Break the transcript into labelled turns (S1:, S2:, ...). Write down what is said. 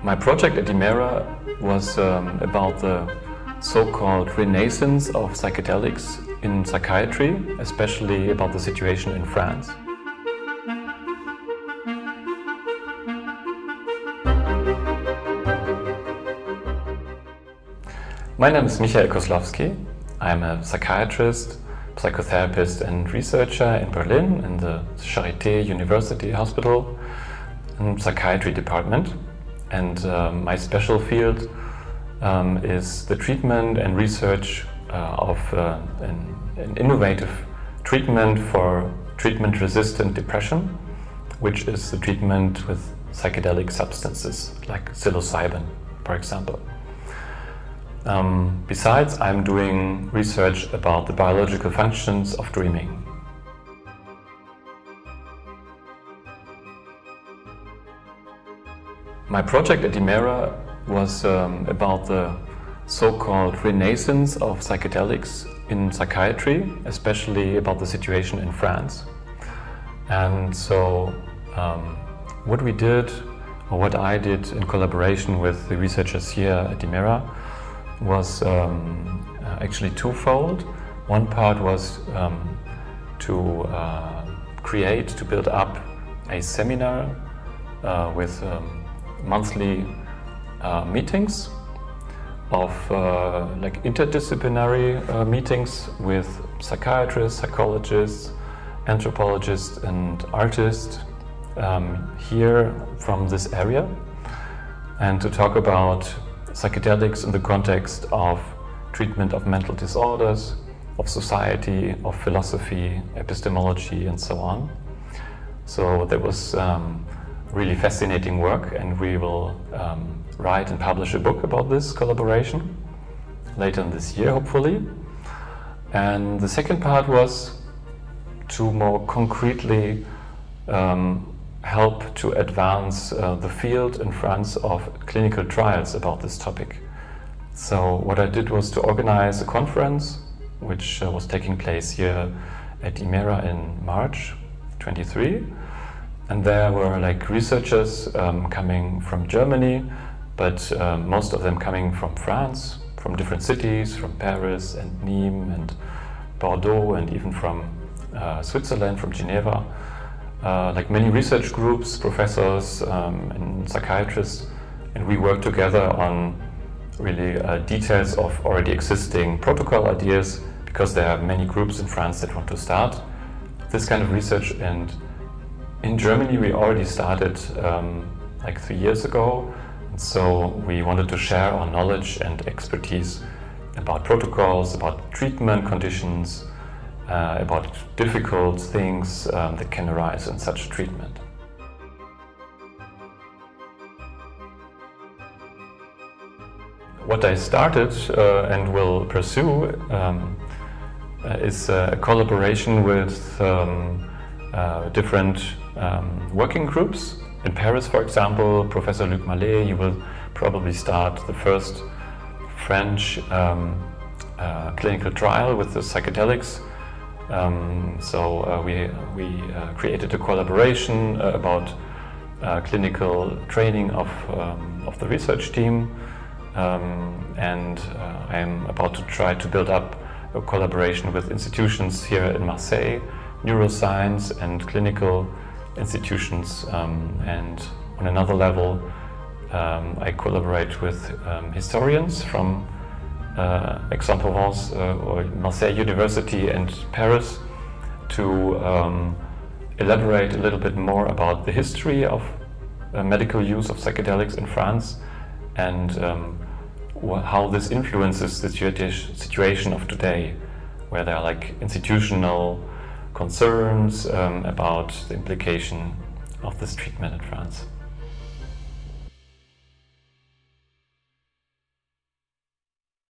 S1: My project at Iméra was about the so-called renaissance of psychedelics in psychiatry, especially about the situation in France. My name is Michael Koslowski. I'm a psychiatrist, psychotherapist and researcher in Berlin in the Charité University Hospital and Psychiatry Department. And my special field is the treatment and research of an innovative treatment for treatment-resistant depression, which is the treatment with psychedelic substances like psilocybine, for example. Besides, I'm doing research about the biological functions of dreaming. My project at Iméra was about the so-called renaissance of psychedelics in psychiatry, especially about the situation in France. And so what we did, or what I did in collaboration with the researchers here at Iméra, was actually twofold. One part was to build up a seminar with monthly meetings of like interdisciplinary meetings with psychiatrists, psychologists, anthropologists and artists here from this area, and to talk about psychedelics in the context of treatment of mental disorders, of society, of philosophy, epistemology and so on. So that was really fascinating work, and we will write and publish a book about this collaboration later in this year, hopefully. And the second part was to more concretely help to advance the field in France of clinical trials about this topic. So what I did was to organize a conference which was taking place here at Iméra in March 23. And there were like researchers coming from Germany, but most of them coming from France, from different cities, from Paris and Nîmes and Bordeaux, and even from Switzerland, from Geneva. Like many research groups, professors and psychiatrists, and we worked together on really details of already existing protocol ideas, because there are many groups in France that want to start this kind of research. And in Germany we already started like 3 years ago, and so we wanted to share our knowledge and expertise about protocols, about treatment conditions, about difficult things that can arise in such treatment. What I started and will pursue is a collaboration with different working groups. In Paris, for example, Professor Luc Mallet, you will probably start the first French clinical trial with the psychedelics. So we created a collaboration about clinical training of the research team, and I'm about to try to build up a collaboration with institutions here in Marseille, neuroscience and clinical institutions, and on another level I collaborate with historians from Aix-Marseille or Marseille University and Paris to elaborate a little bit more about the history of medical use of psychedelics in France, and how this influences the situation of today, where there are like institutional concerns about the implication of this treatment in France.